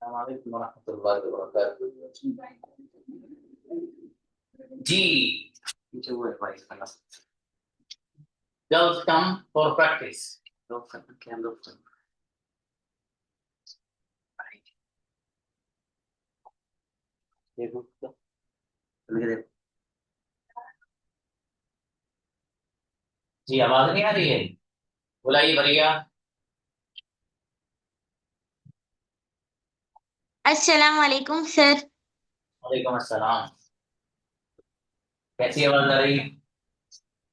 अस्सलामुअलैकुम वरहमतुल्लाहि वबरकातुहू। जी, पीछे वो एडवाइस करना। Girls come for practice. लोग सब क्या लोग सब। देखो तो, देखो। जी आवाज नहीं आ रही है। बुलाइए भैया। अस्सलाम वालेकुम सर। वालेकुम अस्सलाम। कैसी आवाज आ रही है?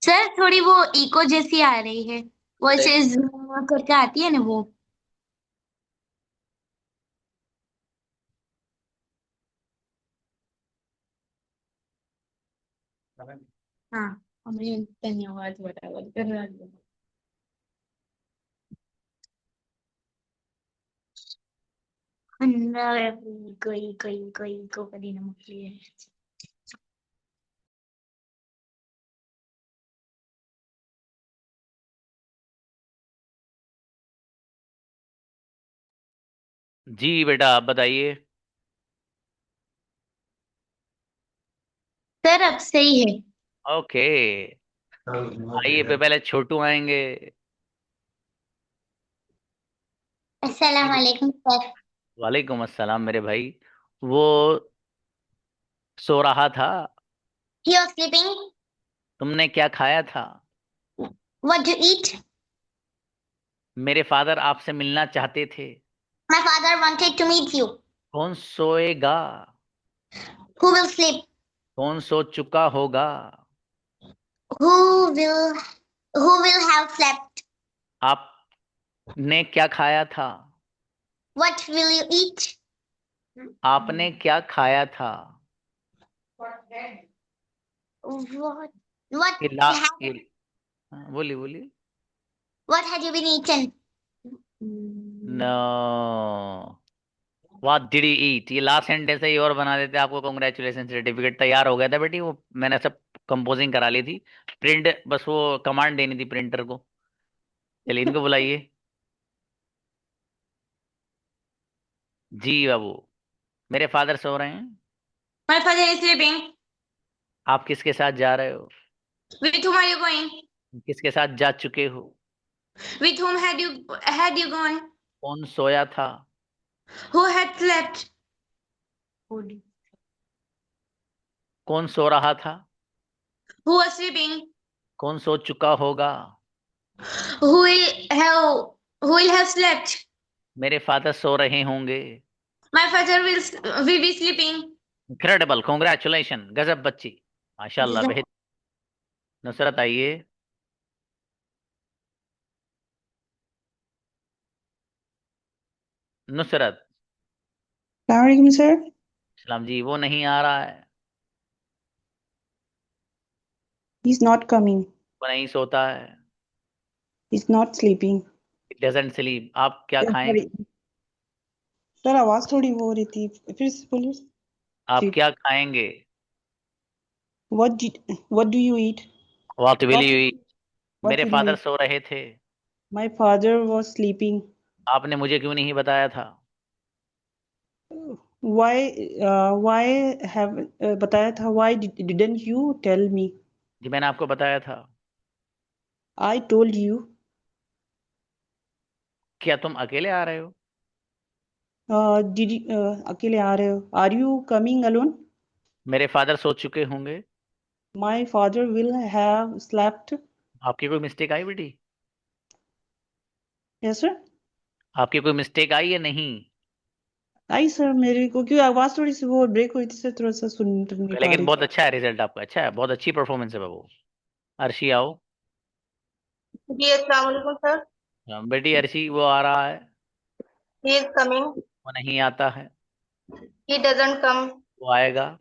सर थोड़ी वो इको जैसी आ रही है। वो ऐसे बताइए। zoom करके आती है ना वो। हाँ। हमें धन्यवाद बराबर कर रहा है। अंदर कोई कोई कोई को करी नमक लिए। जी बेटा आप बताइए। सर अब सही है। ओके। आइए पहले छोटू आएंगे। अस्सलाम वालेकुम सर। वालेकुम अस्सलाम मेरे भाई। वो सो रहा था। He was sleeping. तुमने क्या खाया था? What to eat? मेरे फादर आपसे मिलना चाहते थे। My father wanted to meet you. कौन सोएगा? Who will sleep? कौन सो चुका होगा? Who will who will have slept? आपने क्या खाया था? What will you eat? आपने क्या खाया था? What ये ला have ये हाँ, बोलिए बोलिए। what had you been eaten? No. What did he eat, ये लास्ट सेंटेंस है, ये और बना देते आपको कॉन्ग्रेचुलेशन सर्टिफिकेट तैयार हो गया था बेटी, वो मैंने सब कंपोजिंग करा ली थी। प्रिंट बस वो कमांड देनी थी प्रिंटर को। चलिए इनको बुलाइए। जी बाबू। मेरे फादर सो रहे हैं। My father is sleeping. आप किसके साथ जा रहे हो? With whom are you going? किसके साथ जा चुके हो? With whom had you gone? कौन सोया था? Who had slept? Who कौन सो रहा था? was sleeping? कौन सो चुका होगा? Who will have slept? मेरे फादर सो रहे होंगे। My father will be sleeping. Incredible, congratulation, गजब बच्ची। माशाल्लाह बेहद। नुसरत आइए। नुसरत। Assalamualaikum, sir. सलाम जी, वो नहीं आ रहा है। He's not coming. वो नहीं सोता है। He's not sleeping. It doesn't sleep. आप क्या Sorry. खाएंगे? सर आवाज थोड़ी वो हो रही थी, फिर से बोलिए। आप जी। क्या खाएंगे? What do you eat? What will What you eat? what मेरे will you फादर eat? सो रहे थे। My father was sleeping. आपने मुझे क्यों नहीं बताया था? Why have बताया था? Why didn't you tell me? जी मैंने आपको बताया था। I told you. क्या तुम अकेले आ रहे हो? Did you, अकेले आ रहे हो? Are you coming alone? मेरे फादर सो चुके होंगे। My father will have slept. आपकी कोई मिस्टेक आई बेटी? Yes, sir. आपकी कोई मिस्टेक आई या नहीं? आई सर, मेरे को क्यों आवाज थोड़ी सी वो ब्रेक हुई थी सर, थोड़ा सा सुन नहीं पा लेकिन रही बहुत थी। अच्छा है रिजल्ट आपका, अच्छा है, बहुत अच्छी परफॉर्मेंस है बाबू। अर्शी आओ। जी अस्सलाम वालेकुम सर। बेटी अर्शी वो आ रहा है। He is coming. वो नहीं आता है। He doesn't come. वो आएगा।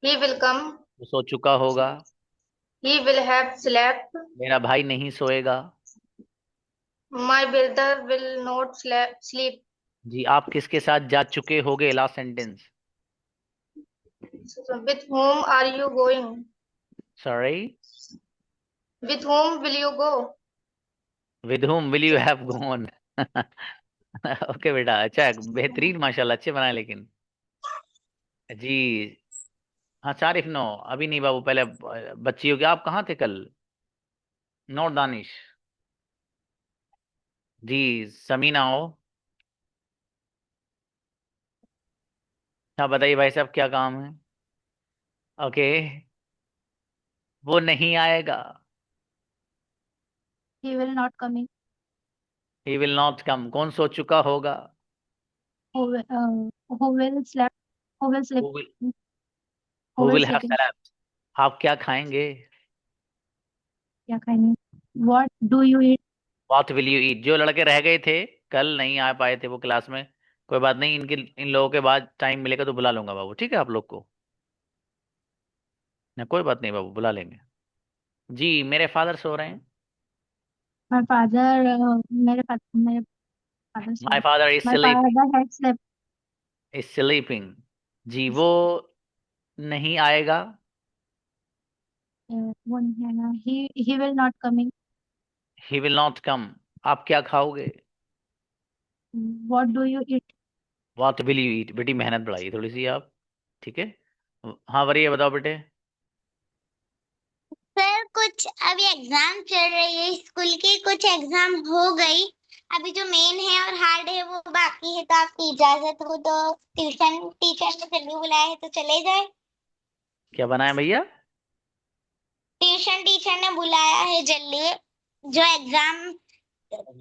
He will come. वो सो चुका होगा। He will have slept. मेरा भाई नहीं सोएगा। My brother will not sleep. जी आप किसके साथ जा चुके होगे, last sentence. With whom are you going? Sorry. With whom will you go? With whom will you have gone? Okay बेटा, अच्छा बेहतरीन माशाल्लाह, अच्छे बनाए लेकिन। जी। हाँ, 4 if 9 अभी नहीं बाबू, पहले बच्ची हो गया। आप कहाँ थे कल? नो दानिश। जी। समीना हो। हाँ बताइए भाई साहब, क्या काम है? ओके। वो नहीं आएगा। He will not coming. He will not come, कौन सो चुका होगा? Who will sleep? Who will sleep? Who will Who who will will have sleeping? slept। आप क्या खाएंगे? क्या खाएंगे? What do you eat? What will you eat. जो लड़के रह गए थे, कल नहीं आ पाए थे वो क्लास में, कोई बात नहीं, इनके इन लोगों के बाद टाइम मिलेगा तो बुला लूंगा बाबू, ठीक है आप लोग को। ना कोई बात नहीं बाबू, बुला लेंगे। जी, मेरे फादर सो रहे हैं। My father, मेरे father my slept. Father is My sleeping. father had slept. Is sleeping. जी, वो नहीं आएगा। वो नहीं है ना. He will not coming. He will not come. आप क्या खाओगे? What do you eat? What will you eat. बेटी मेहनत बढ़ाइए थोड़ी सी आप, ठीक है। हाँ वरिए, बताओ बेटे। सर कुछ अभी एग्जाम चल रही है स्कूल की, कुछ एग्जाम हो गई, अभी जो मेन है और हार्ड है वो बाकी है, तो आपकी इजाजत हो तो ट्यूशन टीचर ने जल्दी बुलाया है तो चले जाए। क्या बनाए भैया? ट्यूशन टीचर ने बुलाया है जल्दी, जो एग्जाम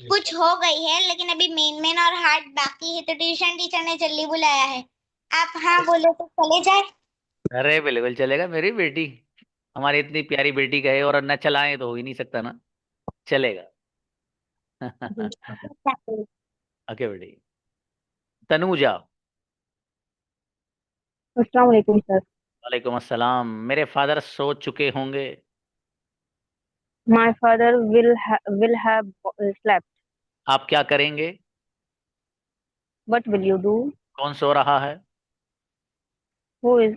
कुछ हो गई है लेकिन अभी मेन और हार्ड बाकी है, तो ट्यूशन टीचर ने जल्दी बुलाया है। आप हाँ बोले तो चले जाए। अरे बिल्कुल चलेगा मेरी बेटी, हमारी इतनी प्यारी बेटी का है, और न चलाएं तो हो ही नहीं सकता ना, चलेगा। ओके बेटी। तनुजा। अस्सलाम वालेकुम सर। वालेकुम अस्सलाम। मेरे फादर सो चुके होंगे। My father will have slept. आप क्या करेंगे? What will you do? कौन सो रहा है? Who is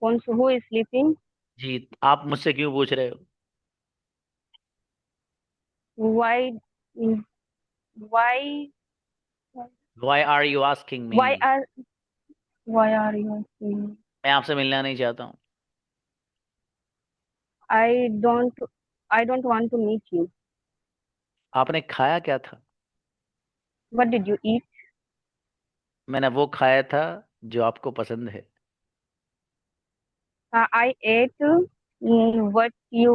who is sleeping? जी, आप मुझसे क्यों पूछ रहे हो? Why why why are you asking me. why are why are you asking? मैं आपसे मिलना नहीं चाहता हूँ। I don't I don't want to meet you. आपने खाया क्या था? What did you eat? मैंने वो खाया था जो आपको पसंद है। I ate what you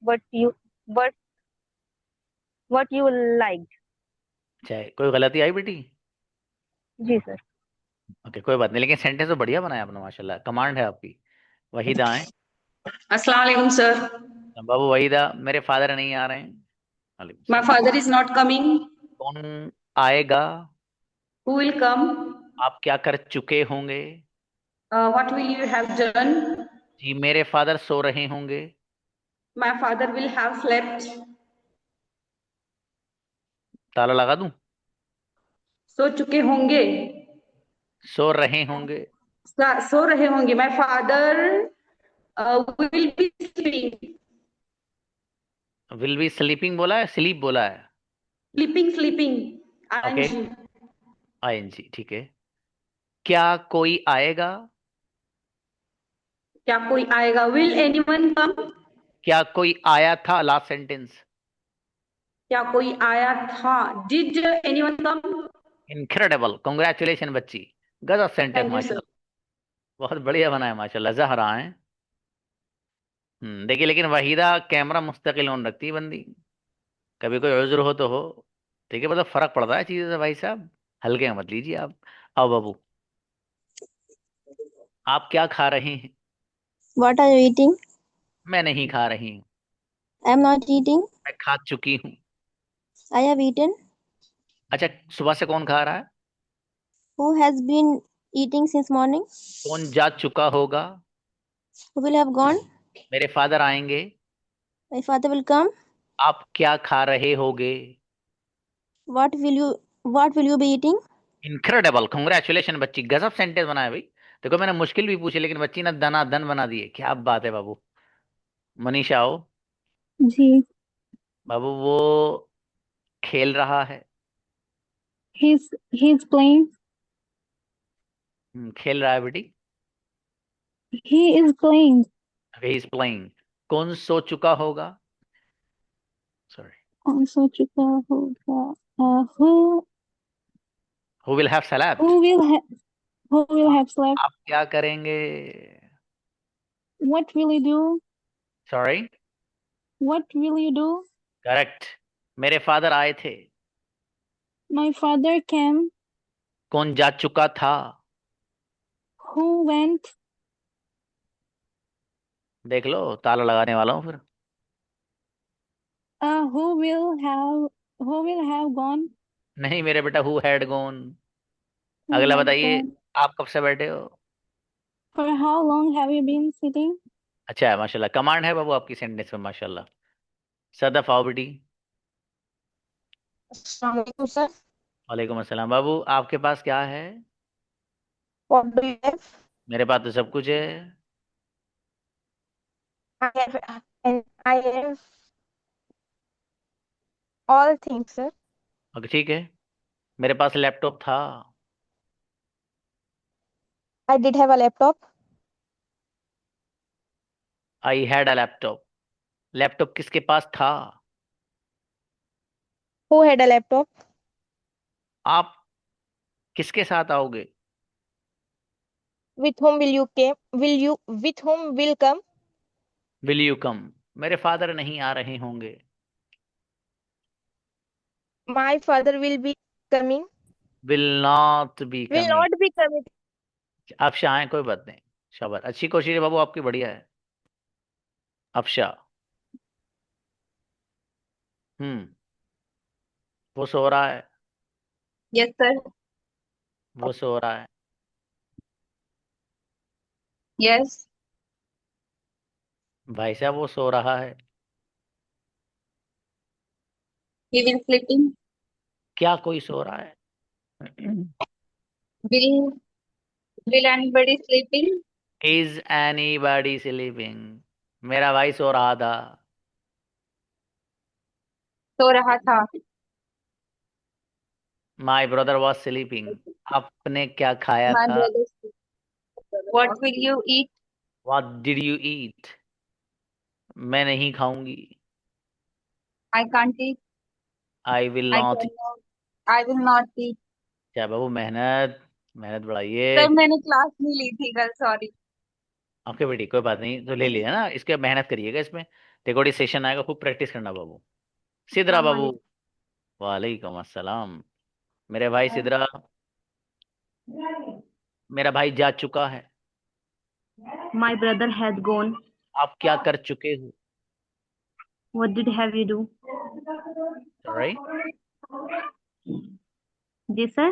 what what you liked. चाहे कोई गलती आई बेटी? जी सर। ओके कोई बात नहीं, लेकिन सेंटेंस तो बढ़िया बनाया आपने माशाल्लाह, कमांड है आपकी। वहीदा आए। अस्सलाम वालेकुम सर। बाबू वहीदा, मेरे फादर नहीं आ रहे हैं। वालेकुम My सलाम। father is not coming. कौन आएगा? Who will come? आप क्या कर चुके होंगे? What will you have done? जी, मेरे फादर सो रहे होंगे। My father will have slept. ताला लगा दूं? सो चुके होंगे। सो रहे होंगे। सो रहे होंगे। My father will be sleeping. Will be sleeping बोला है, स्लीप बोला है? Sleeping. Okay, ing. आईएनजी ठीक है। क्या कोई आएगा? क्या कोई आएगा? Will anyone come? क्या कोई आया था, लास्ट सेंटेंस। क्या कोई आया था? Did anyone come? Incredible, congratulation बच्ची, गजब सेंटेंस Thank you sir. माशाल्लाह, बहुत बढ़िया बनाया माशाल्लाह, ज़हरा है। देखिए, लेकिन वहीदा कैमरा मुस्तकिल ऑन रखती है बंदी, कभी कोई उज्र हो तो हो, ठीक है, मतलब फर्क पड़ता है चीज़ों से भाई साहब, हल्के में मत लीजिए आप। आओ बाबू, आप क्या खा रहे हैं? What are you eating? मैं नहीं खा रही हूँ। I am not eating. मैं खा चुकी हूँ। I have eaten. अच्छा, सुबह से कौन खा रहा है? Who has been eating since morning? कौन जा चुका होगा? Who will have gone? मेरे फादर आएंगे। My father will come. आप क्या खा रहे होगे? What will you be eating? Incredible, congratulation बच्ची, गजब सेंटेंस बनाया भाई। देखो मैंने मुश्किल भी पूछी, लेकिन बच्ची ने दना दन बना दिए, क्या बात है बाबू। मनीषा आओ। जी. बाबू वो खेल रहा है। He's playing. खेल रहा है बेटी. He is playing. He is playing. कौन सो चुका होगा? सॉरी. कौन सो चुका होगा? Who will have slept? Who will have slept? आप क्या करेंगे? What will you do? Sorry. What will you do? Correct. मेरे फादर आए थे. My father came. कौन जा चुका था? Who went? देख लो, ताला लगाने वाला हूँ फिर. Who will have gone? नहीं मेरे बेटा, हु हैड गॉन. Who अगला had बताइए. gone? आप कब से बैठे हो? For how long have you been sitting? अच्छा है माशाल्लाह. कमांड है बाबू आपकी सेंटेंस में माशाल्लाह. सदफ आओ बेटी. अस्सलाम वालेकुम sir. वालेकुम अस्सलाम. बाबू आपके पास क्या है? What do you have? मेरे पास तो सब कुछ है. I have all things, sir. Okay ठीक है. मेरे पास लैपटॉप था. I did have a laptop. I had a laptop. Laptop किसके पास था? Who had a laptop? आप किसके साथ आओगे? With whom will you came? With whom will come? Will you come? मेरे फादर नहीं आ रहे होंगे. My father will be coming. Will not be Will coming. not be coming. Afsha आए, कोई बात नहीं. शाबाश, अच्छी कोशिश है बाबू आपकी, बढ़िया है. अफशा. हम्म. वो सो रहा है. Yes, sir. वो सो रहा है. Yes. भाई साहब वो सो रहा है. He will sleeping. क्या कोई सो रहा है? Will will anybody sleeping? Is anybody sleeping? मेरा भाई सो रहा था. सो रहा था. My brother was sleeping. आपने क्या खाया My था? brother. What will you eat? What did you eat? मैं नहीं खाऊंगी. I can't eat. I will I not. cannot. I will not eat. क्या बाबू, मेहनत मेहनत बढ़ाइए. सर मैंने क्लास नहीं ली थी कल, सॉरी. आपके बेटी कोई बात नहीं, तो ले लिया ना, इसके मेहनत करिएगा इसमें. रिकॉर्डिंग सेशन आएगा, खूब प्रैक्टिस करना बाबू. सिद्रा बाबू. वालेकुम अस्सलाम. मेरे भाई सिद्रा. मेरा भाई जा चुका है. My brother had gone. आप क्या कर चुके हो? What did have you do? Right. जी sir.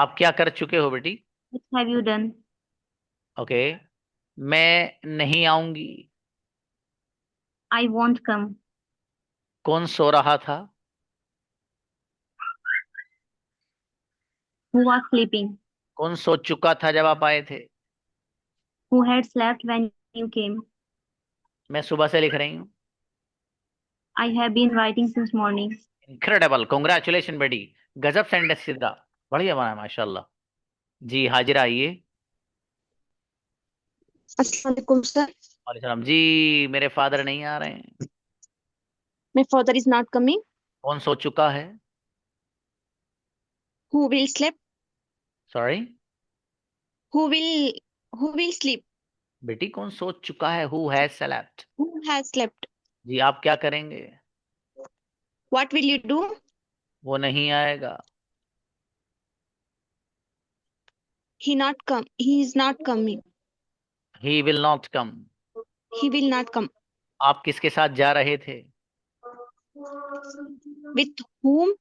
आप क्या कर चुके हो बेटी? What have you done? Okay. मैं नहीं आऊंगी. I won't come. कौन सो रहा था? Who was sleeping? कौन सो चुका था जब आप आए थे? Who had slept when you came? मैं सुबह से लिख रही हूँ. I have been writing since morning. Incredible, congratulation बेटी. गजब सेंटेंस सिद्रा. बढ़िया बना है माशाल्लाह. जी हाजिरा आइए. अस्सलाम वालेकुम सर. वालेकुम सलाम. जी मेरे फादर नहीं आ रहे हैं. My father is not coming. कौन सो चुका है? Who will sleep? Sorry. Who will sleep? बेटी कौन सो चुका है? Who has slept? Who has slept? जी आप क्या करेंगे? What will you do? वो नहीं आएगा. He is not coming. He will not come. He will not come. आप किसके साथ जा रहे थे? With whom?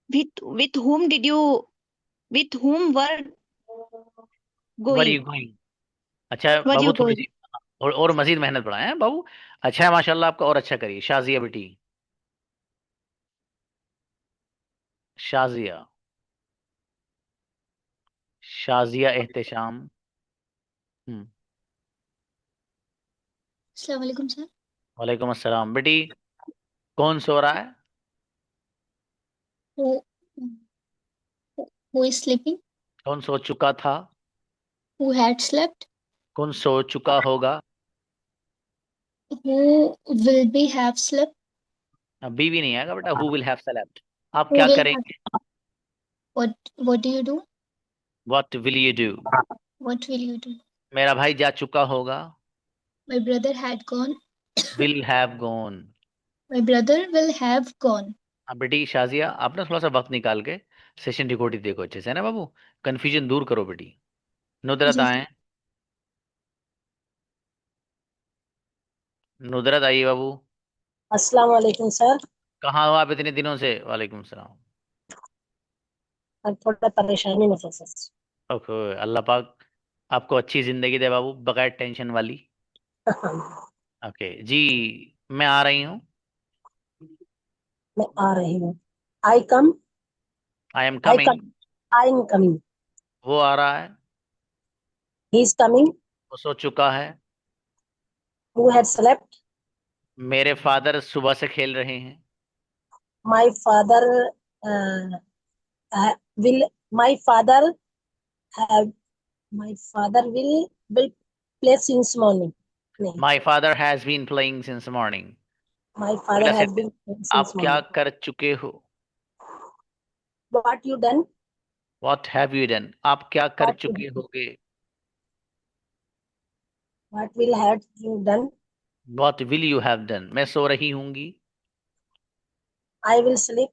With whom did you? With whom were were you going? Going? अच्छा Were बाबू you थोड़ी going? सी और मजीद मेहनत बढ़ाएं हैं बाबू. अच्छा है माशाल्लाह आपका, और अच्छा करिए. शाजिया बेटी. शाजिया. शाजिया एहतेशाम. हम्म. अस्सलाम वालेकुम सर. वालेकुम अस्सलाम. बेटी कौन सो रहा है? वो Who is sleeping? कौन सो चुका था? Who had slept? कौन सो चुका होगा? Who will be have slept? Be भी नहीं आएगा बेटा, हु विल हैव स्लेप्ट। आप Who क्या will have करेंगे? what do you do? What will you do? What will you do? मेरा भाई जा चुका होगा। My brother had gone. Will have gone. My brother will have gone. हाँ बेटी शाजिया, आप ना थोड़ा सा वक्त निकाल के सेशन रिकॉर्डिंग देखो अच्छे से, है ना बाबू? कंफ्यूजन दूर करो बेटी। नुदरत जी आए, नुदरत आइए बाबू। अस्सलाम वालेकुम सर। कहाँ हो आप इतने दिनों से? वालेकुम सलाम। अब थोड़ा परेशानी में था सर। ओके, अल्लाह पाक आपको अच्छी जिंदगी दे बाबू, बगैर टेंशन वाली। ओके जी, मैं आ रही हूँ। मैं आ रही हूँ। I come. I am I coming. Come. I am coming. वो आ रहा है। He is coming. वो सो चुका है। Who had slept. मेरे फादर सुबह से खेल रहे हैं। My father will my father have my father will play since morning. नहीं, my father has been playing since morning. My अगला father has sentence, been playing since आप क्या मॉर्निंग। कर चुके हो? What you done. What have you done? आप क्या कर व्हाट चुके होगे? What will have you done. What will you have done? मैं सो रही हूंगी। I will sleep.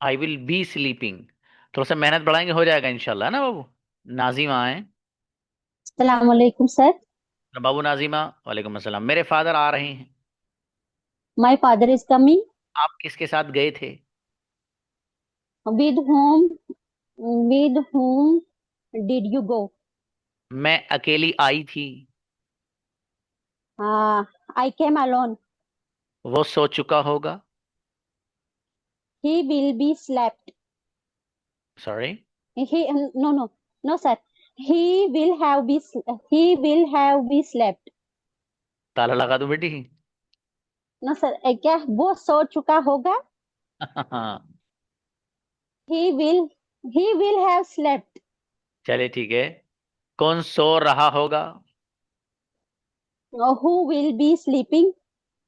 I will be sleeping. थोड़ा सा मेहनत बढ़ाएंगे, हो जाएगा इंशाल्लाह, है ना बाबू? नाजिमा आए। अस्सलाम वालेकुम सर। बाबू नाजिमा, वालेकुम अस्सलाम। मेरे फादर आ रहे हैं। My father is coming. आप किसके साथ गए थे? With home with home did you go. मैं अकेली आई थी। I came alone. वो सो चुका होगा। He will be slept. Sorry, he no no no sir. He will have been slept. ताला लगा दूं बेटी? नो सर, क्या वो सो चुका होगा। He will he will have slept. चलिए ठीक है। कौन सो रहा होगा? Who will be sleeping.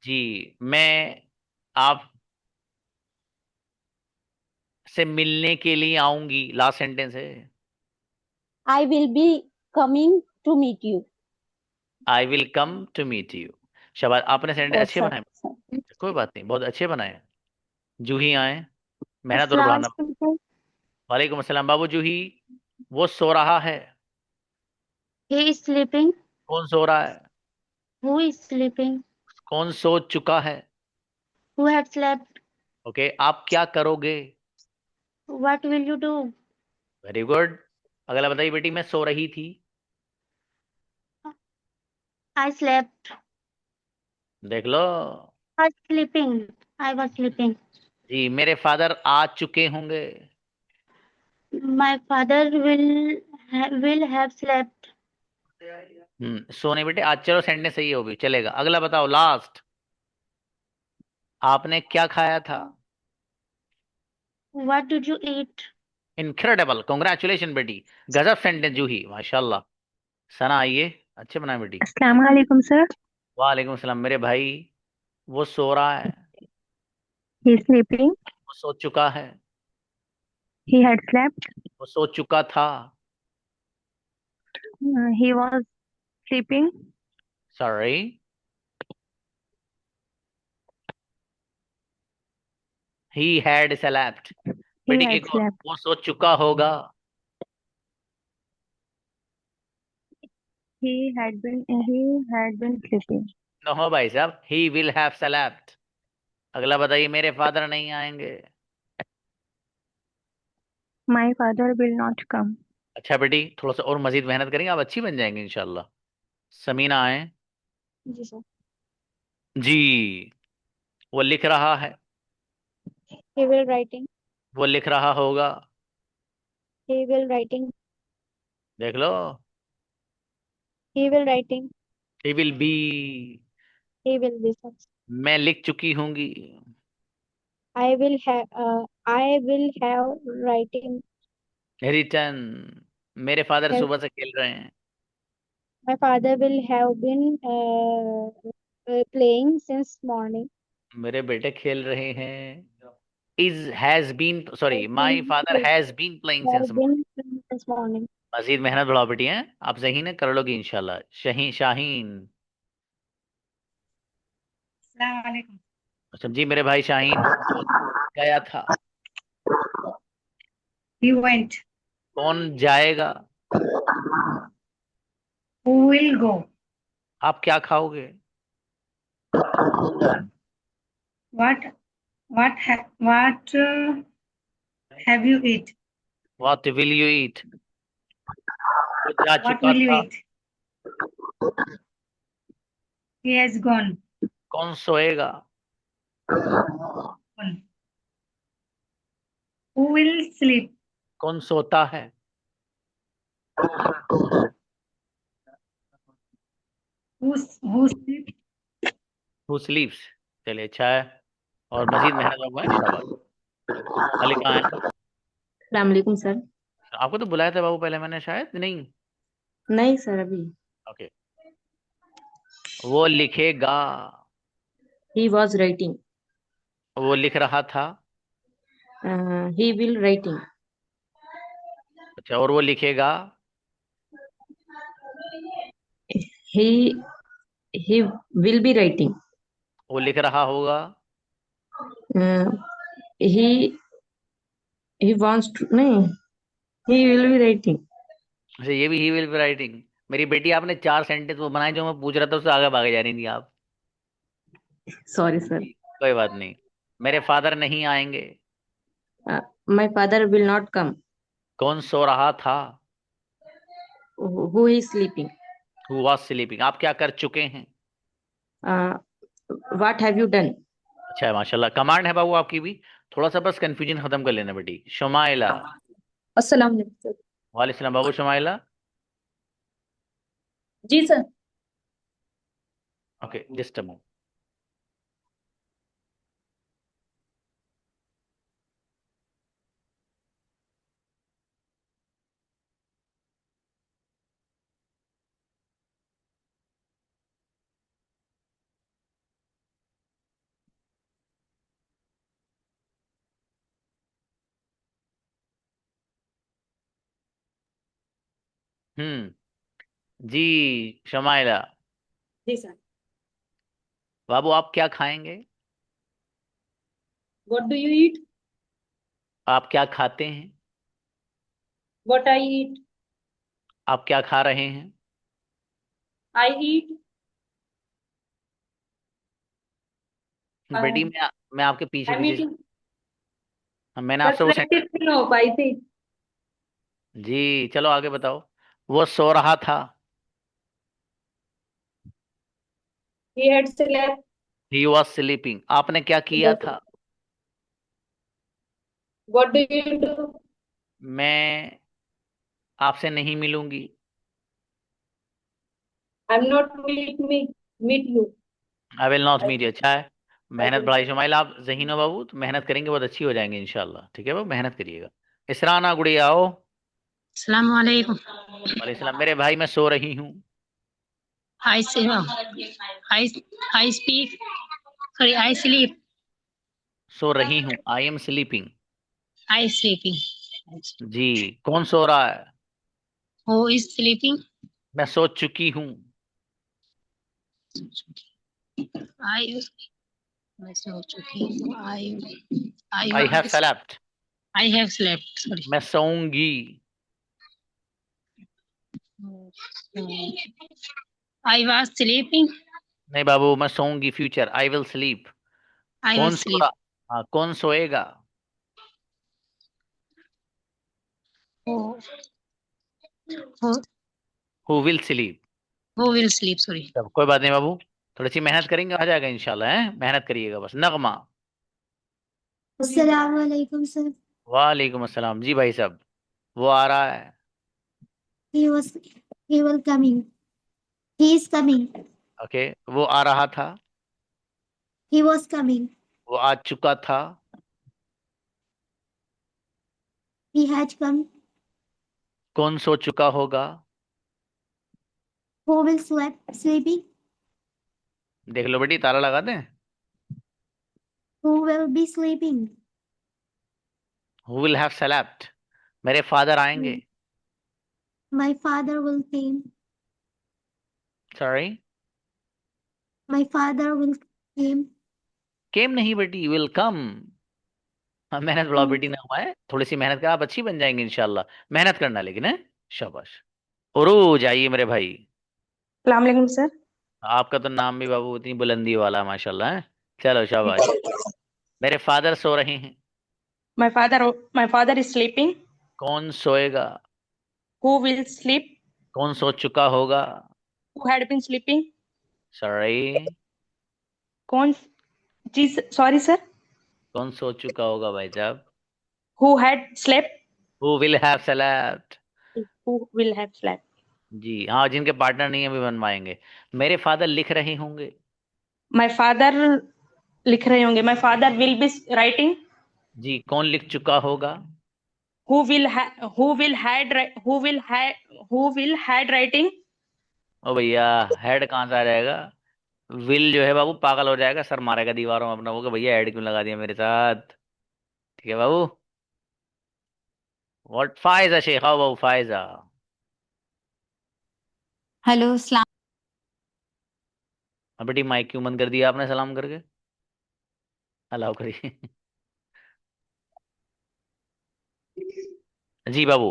जी, मैं आप से मिलने के लिए आऊंगी, लास्ट सेंटेंस है। I will be coming to meet you. I will come to meet you. शाबाश, आपने सेंटेंस ओ अच्छे सर बनाए। सर। कोई बात नहीं, बहुत अच्छे बनाए। जूही आए, मेहनत और अस्सलाम बढ़ाना। वालेकुम सर। वालेकुम अस्सलाम बाबू। जूही, वो सो रहा है। He is sleeping. कौन सो रहा है? Who is sleeping? कौन सो चुका है? Who had slept? ओके, आप क्या करोगे? What will you do? Very good. अगला बताइए बेटी, मैं सो रही थी। I slept. देख लो। I was sleeping. I was sleeping. जी, मेरे फादर आ चुके होंगे। My father will have slept. सोने बेटे आज, चलो सेंटेंस सही हो भी चलेगा। अगला बताओ, लास्ट। आपने क्या खाया था? What did you eat? Incredible, congratulation बेटी। गजब सेंटेंस जूही, माशाल्लाह। सना आइए, अच्छे बनाए बेटी। अस्सलाम वालेकुम सर। वालेकुम सलाम। मेरे भाई, वो सो रहा है। He is sleeping. वो सो चुका है। He had slept. वो सो चुका था। He was sleeping. Sorry, he had slept. He बेटी had एक और, slept. वो सो चुका होगा। He had been sleeping. No भाई साहब, ही विल हैव स्लेप्ट। अगला बताइए, मेरे फादर नहीं आएंगे। My father will not come. अच्छा बेटी, थोड़ा सा और मजीद मेहनत करेंगे, आप अच्छी बन जाएंगे इंशाल्लाह। समीना आए। जी सर। जी, वो लिख रहा है। He will writing. वो लिख रहा होगा। He will writing. देख लो। He will writing. He will B. He will be sir. मैं लिख चुकी होंगी। I will have. I will have writing. Return. मेरे फादर Yes, सुबह से खेल रहे हैं। my father will have been playing since morning. मेरे बेटे खेल रहे हैं। Is has been, sorry, Has my been father has been playing have since. been playing since morning. मजीद मेहनत बढ़ाओ बेटी हैं, आप सही ने कर लोगी इंशाल्लाह। शाहीन। अस्सलाम वालेकुम। अच्छा जी, मेरे भाई शाहीन गया था। He went. कौन जाएगा? Who will go? आप क्या खाओगे? What have you eat? What will you eat? वो जा What चुका will you था। eat? He has gone. कौन सोएगा? Gone. Who will sleep? कौन सोता है? Who sleep? हु स्लीप्स। चलिए, अच्छा है। और मजीद मेहनत होगा है, शाबाश। अली कहाँ है? अस्सलाम वालेकुम सर। आपको तो बुलाया था बाबू पहले मैंने, शायद नहीं। नहीं सर, अभी। ओके। वो लिखेगा। He was writing. वो लिख रहा था। He will writing. अच्छा, और वो लिखेगा। He he will be writing. वो लिख रहा होगा। Uh, he wants to नहीं, he will be writing. अच्छा, ये भी ही विल बी राइटिंग। मेरी बेटी, आपने 4 सेंटेंस वो बनाए जो मैं पूछ रहा था, उससे आगे भागे जा रही थी आप। Sorry sir. कोई बात नहीं। मेरे फादर नहीं आएंगे। My father will not come. कौन सो रहा था? Who is sleeping? Who was sleeping. आप क्या कर चुके हैं? Uh, what have you done? अच्छा है, माशाल्लाह। कमांड है बाबू आपकी भी। थोड़ा सा बस कंफ्यूजन खत्म कर लेना बेटी। शुमाइला। अस्सलाम वालेकुम सर। वालेकुम सलाम बाबू। शुमाइला। जी sir. Okay, just a moment. जी शमाइला। जी सर। बाबू, आप क्या खाएंगे? What do you eat? आप क्या खाते हैं? What I eat? आप क्या खा रहे हैं? I eat. बेटी, मैं आपके पीछे I'm पीछे। eating. मैंने Sir, आपसे वो practice no, I think. जी चलो आगे बताओ। वो सो रहा था। He had slept. He was sleeping. आपने क्या किया था? What do you do? मैं आपसे नहीं मिलूंगी। I'm not meet you. I will not I meet you. अच्छा है। I मेहनत will. बढ़ाई शुमाइला। आप ज़हीन हो बाबू, तो मेहनत करेंगे बहुत अच्छी हो जाएंगे इंशाल्लाह। ठीक है बाबू, मेहनत करिएगा। इसराना गुड़िया आओ। अस्सलाम वालेकुम। वालेकुम सलाम। मेरे भाई, मैं सो रही हूँ। I say, I I speak. Sorry, I sleep. सो रही हूँ। आई एम स्लीपिंग। I sleeping. जी। कौन सो रहा है? Who is sleeping? मैं सो चुकी हूँ। I मैं सो चुकी हूँ। I have slept. I have slept. Sorry. मैं सोऊंगी। I was sleeping. नहीं बाबू, मैं सोऊंगी, future. I will sleep. I कौन was सो sleep. रहा? हाँ, कौन सोएगा? Who who who will sleep. who will sleep? Sorry. तब कोई बात नहीं बाबू, थोड़ी सी मेहनत करेंगे, आ जाएगा इंशाल्लाह। है, मेहनत करिएगा बस। नगमा। अस्सलाम वालेकुम सर। वालेकुम अस्सलाम। जी भाई साहब, वो आ रहा है। He was he will coming. He is coming. Okay, वो आ रहा था। He was coming. वो आ चुका था। He had come. कौन सो चुका होगा? Who will sleeping? देख लो बेटी, ताला लगा दें। Who will be sleeping? Who will have slept? मेरे फादर आएंगे। My father will came. Sorry, My father will came. केम नहीं बेटी, विल कम। हाँ, मेहनत बढ़ाओ बेटी, ना हुआ है, थोड़ी सी मेहनत कर, आप अच्छी बन जाएंगे इंशाल्लाह। मेहनत करना लेकिन है। शाबाश। उरूज आइए मेरे भाई। अस्सलाम वालेकुम सर। आपका तो नाम भी बाबू इतनी बुलंदी वाला है, माशाल्लाह है। चलो शाबाश। मेरे फादर सो रहे हैं। My father is sleeping. कौन सोएगा? Who will sleep? कौन सो चुका होगा? Who had been sleeping? Sorry, कौन जी सॉरी सर। कौन सो चुका होगा भाई साहब? Who had slept? Who will have slept? Who will have slept? जी हाँ, जिनके पार्टनर नहीं है भी बन पाएंगे। मेरे फादर लिख रहे होंगे। My father लिख रहे होंगे। My father will be writing. जी, कौन लिख चुका होगा? Who will had writing? ओ भैया, हेड कहाँ से आ जाएगा? विल जो है बाबू पागल हो जाएगा, सर मारेगा दीवारों में अपना, होगा भैया हेड क्यों लगा दिया मेरे साथ। ठीक है बाबू। व्हाट फाइजा शेख, हाउ बाबू फाइजा? हेलो सलाम। अब बेटी माइक क्यों बंद कर दिया आपने सलाम करके? अलाउ करिए। जी बाबू,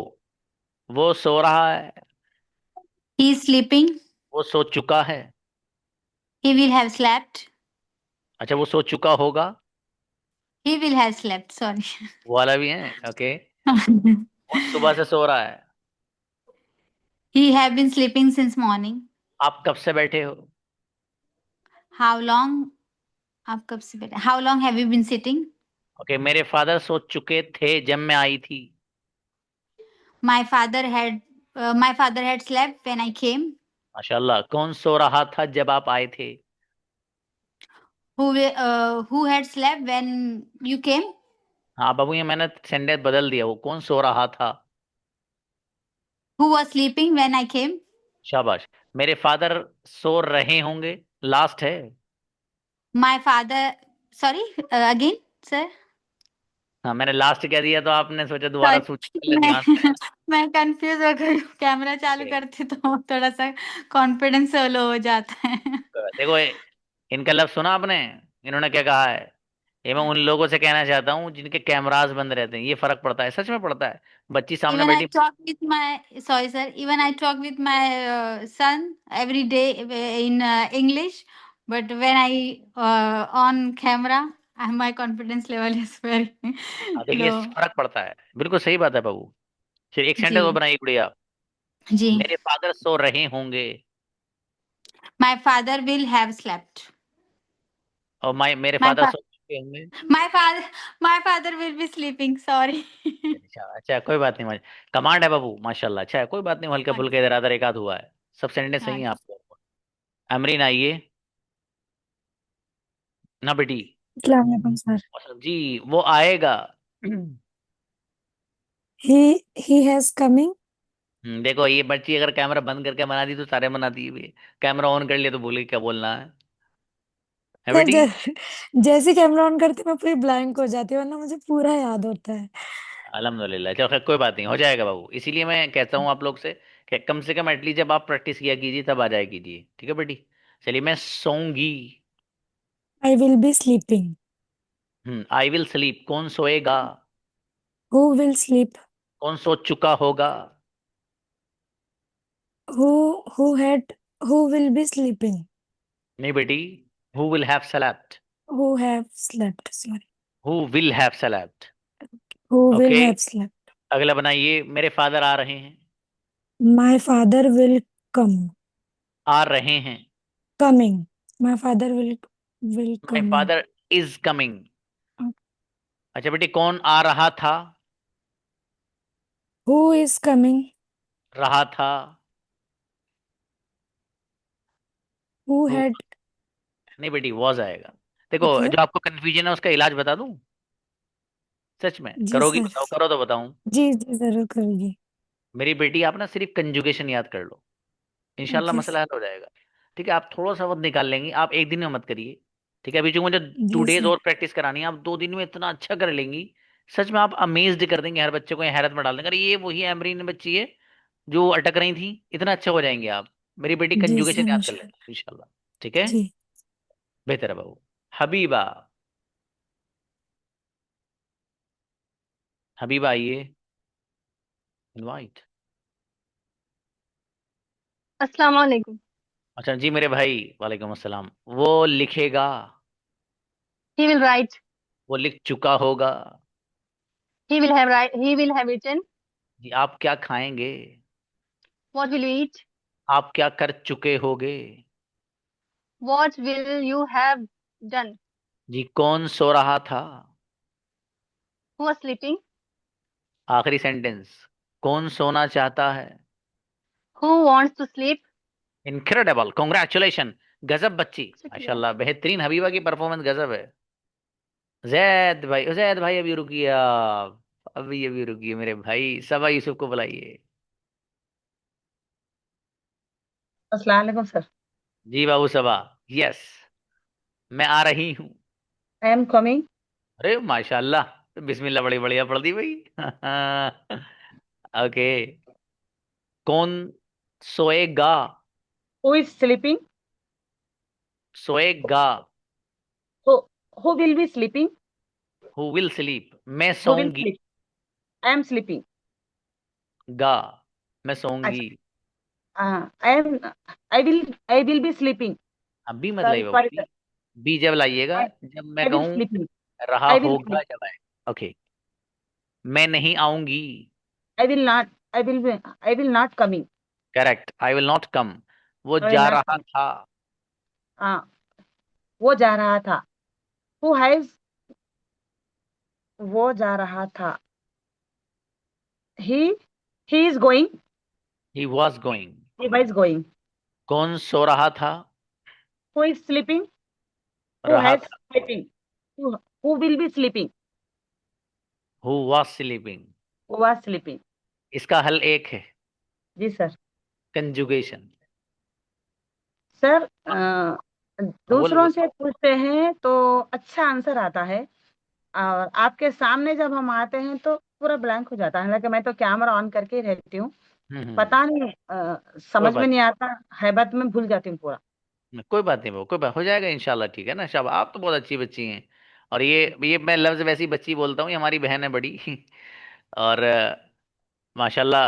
वो सो रहा है। He is sleeping. वो सो चुका है। ही विल हैव स्लेप्ट। अच्छा, वो सो चुका होगा। He will have slept, sorry. वो वाला भी है, ओके। वो सुबह से सो रहा है। He have been sleeping since morning. आप कब से बैठे हो? How long? आप कब से बैठे? How long have you been sitting? Okay, मेरे फादर सो चुके थे जब मैं आई थी। My father had slept when I came. माशाल्लाह। कौन सो रहा था जब आप आए थे? Who had slept when you came. हाँ बाबू, ये मैंने सेंटेंस बदल दिया, वो कौन सो रहा था। Who was sleeping when I came. शाबाश। मेरे फादर सो रहे होंगे, लास्ट है। My father, sorry again sir. हाँ, मैंने लास्ट कह दिया तो आपने सोचा दोबारा सोच सॉरी, ले ध्यान से। मैं कंफ्यूज हो गई हूँ। कैमरा चालू ओके, करती तो थोड़ा सा कॉन्फिडेंस लो हो जाता है। देखो इनका लफ्ज सुना आपने? इन्होंने क्या कहा है? ये मैं उन लोगों से कहना चाहता हूँ जिनके कैमरास बंद रहते हैं, ये फर्क पड़ता है, सच में पड़ता है। बच्ची सामने Even I बैठी। talk with my, sorry sir, even I talk with my son every day in English, but when I on camera, my confidence level is very हाँ देखिए, low. फर्क पड़ता है, बिल्कुल सही बात है बाबू। फिर एक सेंटेंस और जी बनाइए गुड़िया। जी। मेरे फादर सो रहे होंगे। My father will have slept. और मेरे My फादर fa सो चुके होंगे। my father my father will be sleeping. Sorry. अच्छा अच्छा, कोई बात नहीं, कमांड है बाबू, माशाल्लाह। अच्छा है, कोई बात नहीं, हल्के हाँ फुल्के जी, इधर आधर एक आध हुआ है। सब सेंटेंस हाँ सही है जी। आपको। अमरीन आइए ना बेटी। अस्सलाम वालेकुम सर। जी, वो आएगा। He has coming. देखो ये बच्ची अगर कैमरा बंद करके बना दी तो सारे बना दिए भी। कैमरा ऑन कर लिया तो भूल गई क्या बोलना है मैं बेटी। जैसे कैमरा ऑन करती मैं पूरी ब्लैंक हो जाती हूँ वरना मुझे पूरा याद होता है। अल्हम्दुलिल्लाह, चलो खैर कोई बात नहीं, हो जाएगा बाबू। इसीलिए मैं कहता हूँ आप लोग कि कम से कम एटलीस्ट जब आप प्रैक्टिस किया कीजिए तब आ जाए कीजिए, ठीक है बेटी। चलिए, मैं सोऊंगी। I will be sleeping. I will sleep, कौन सोएगा? Who will sleep? कौन सो चुका होगा? Who had who will be sleeping? नहीं बेटी, who will have slept. Who have slept? Sorry. Who will have slept. Who will okay, have slept? अगला बनाइए। मेरे फादर आ रहे हैं। My father will come. आ रहे हैं। Coming. My father will my coming. Father is coming. अच्छा बेटी, कौन आ रहा था? Who is coming? रहा था। Who Who- had नहीं बेटी, वॉज आएगा। देखो, okay. जो आपको कंफ्यूजन है उसका इलाज बता दूं? सच में जी करोगी? सर। बताओ, करो तो बताऊं। जी जी जरूर करूंगी। मेरी बेटी आप ना सिर्फ कंजुगेशन याद कर लो, इंशाल्लाह जी मसला हल हो जाएगा। ठीक है, आप थोड़ा सा वक्त निकाल लेंगी, आप एक दिन में मत करिए। ठीक है, अभी जो मुझे 2 डेज सर और प्रैक्टिस करानी है, आप 2 दिन में इतना अच्छा कर लेंगी, सच में आप अमेज्ड कर देंगे, हर बच्चे को ये हैरत में डाल देंगे, अरे ये वही एमरीन बच्ची है जो अटक रही थी, इतना अच्छा हो जाएंगे आप। मेरी बेटी जी कंजुगेशन सर याद कर इंशाल्लाह लेंगे इंशाल्लाह। ठीक है, जी बेहतर है बाबू। हबीबा, हबीबा आइए, इनवाइट। अस्सलाम वालेकुम। अच्छा जी मेरे भाई, वालेकुम अस्सलाम। वो लिखेगा, He will write. वो लिख चुका होगा। He will have write. He will have written. जी आप क्या खाएंगे, What will you eat? आप क्या कर चुके होगे। What will you have done? जी कौन सो रहा था। Who was sleeping? आखिरी सेंटेंस, कौन सोना चाहता है। Who wants to sleep? Incredible, congratulation, गजब बच्ची, शुक्रिया। माशाल्लाह, बेहतरीन। हबीबा की परफॉर्मेंस गजब है। जैद भाई, जैद भाई अभी रुकिए आप, अभी रुकिए मेरे भाई, सबा यूसुफ को बुलाइए। अस्सलाम वालेकुम सर। जी बाबू सबा, यस, मैं आ रही हूँ। आई एम कमिंग। अरे माशाल्लाह, बिस्मिल्लाह बड़ी बढ़िया पढ़ दी भाई। ओके, कौन सोएगा, हु इज स्लीपिंग? सोएगा, who will be sleeping? Who will sleep, मैं हु विल सोऊंगी, स्लीप? I am sleeping. गा, मैं सोऊंगी। अच्छा, आई विल बी स्लीपिंग। अभी मत सॉरी लाइए बाबू, सॉरी बी, सर। बी जब लाइएगा आई जब मैं विल कहूँ स्लीपिंग। रहा आई विल होगा स्लीप। जब आए। ओके, मैं नहीं आऊंगी। आई will not. I will not coming. Correct, I will not come. वो आई विल जा नॉट रहा कम। था, वो जा रहा था। Who has? वो जा रहा था। He he is going. He was going. He was going. कौन सो रहा था, हु इज स्लीपिंग? हु रहा हैज था, sleeping? Who will be sleeping? Who was sleeping. Who was sleeping. इसका हल एक है, जी सर। कंजुगेशन। सर बोल दूसरों बोल। से पूछते हैं तो अच्छा आंसर आता है, और आपके सामने जब हम आते हैं तो पूरा ब्लैंक हो जाता है। हालांकि मैं तो कैमरा ऑन करके ही रहती हूँ। हम्म, पता नहीं कोई समझ में बात नहीं आता, हैबत में भूल जाती हूँ पूरा। कोई बात नहीं वो, कोई बात हो जाएगा इंशाल्लाह। ठीक है ना शाबाश, आप तो बहुत अच्छी बच्ची हैं। और ये मैं लफ्ज वैसी बच्ची बोलता हूँ, ये हमारी बहन है बड़ी। और माशाल्लाह,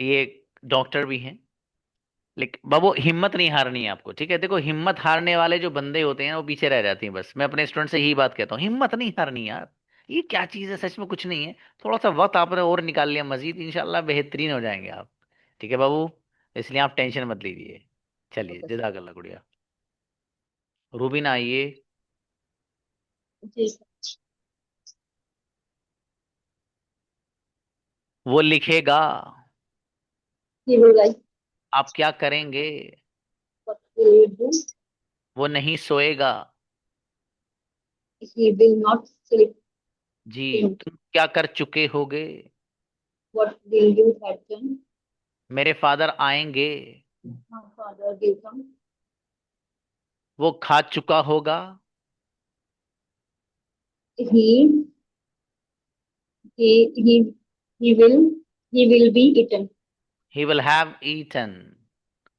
ये डॉक्टर भी हैं। लेकिन बाबू हिम्मत नहीं हारनी है आपको, ठीक है। देखो हिम्मत हारने वाले जो बंदे होते हैं वो पीछे रह जाते हैं, बस मैं अपने स्टूडेंट से यही बात कहता हूँ, हिम्मत नहीं हारनी यार। ये क्या चीज़ है, सच में कुछ नहीं है। थोड़ा सा वक्त आपने और निकाल लिया मजीद, इंशाल्लाह बेहतरीन हो जाएंगे आप। ठीक है बाबू, इसलिए आप टेंशन मत लीजिए। चलिए ओके सर। जज़ाकल्लाह गुड़िया। रूबीना आइए। जी वो लिखेगा, he will write. आप क्या करेंगे। What will you do? वो नहीं सोएगा, He will not sleep. जी तुम क्या कर चुके होगे। What will you have done? मेरे फादर आएंगे, My father will come. वो खा चुका होगा। He he he he will be eaten. He will have eaten.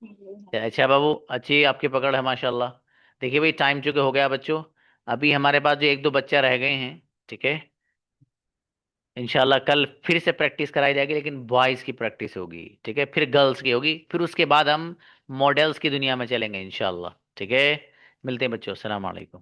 He will have. अच्छा बाबू, अच्छी आपकी पकड़ है माशाल्लाह। देखिए भाई, टाइम चुके हो गया बच्चों, अभी हमारे पास जो एक दो बच्चा रह गए हैं, ठीक है। इंशाल्लाह कल फिर से प्रैक्टिस कराई जाएगी, लेकिन बॉयज की प्रैक्टिस होगी, ठीक है, फिर गर्ल्स की होगी, फिर उसके बाद हम मॉडल्स की दुनिया में चलेंगे इंशाल्लाह। ठीक है, मिलते हैं बच्चों, अस्सलाम वालेकुम।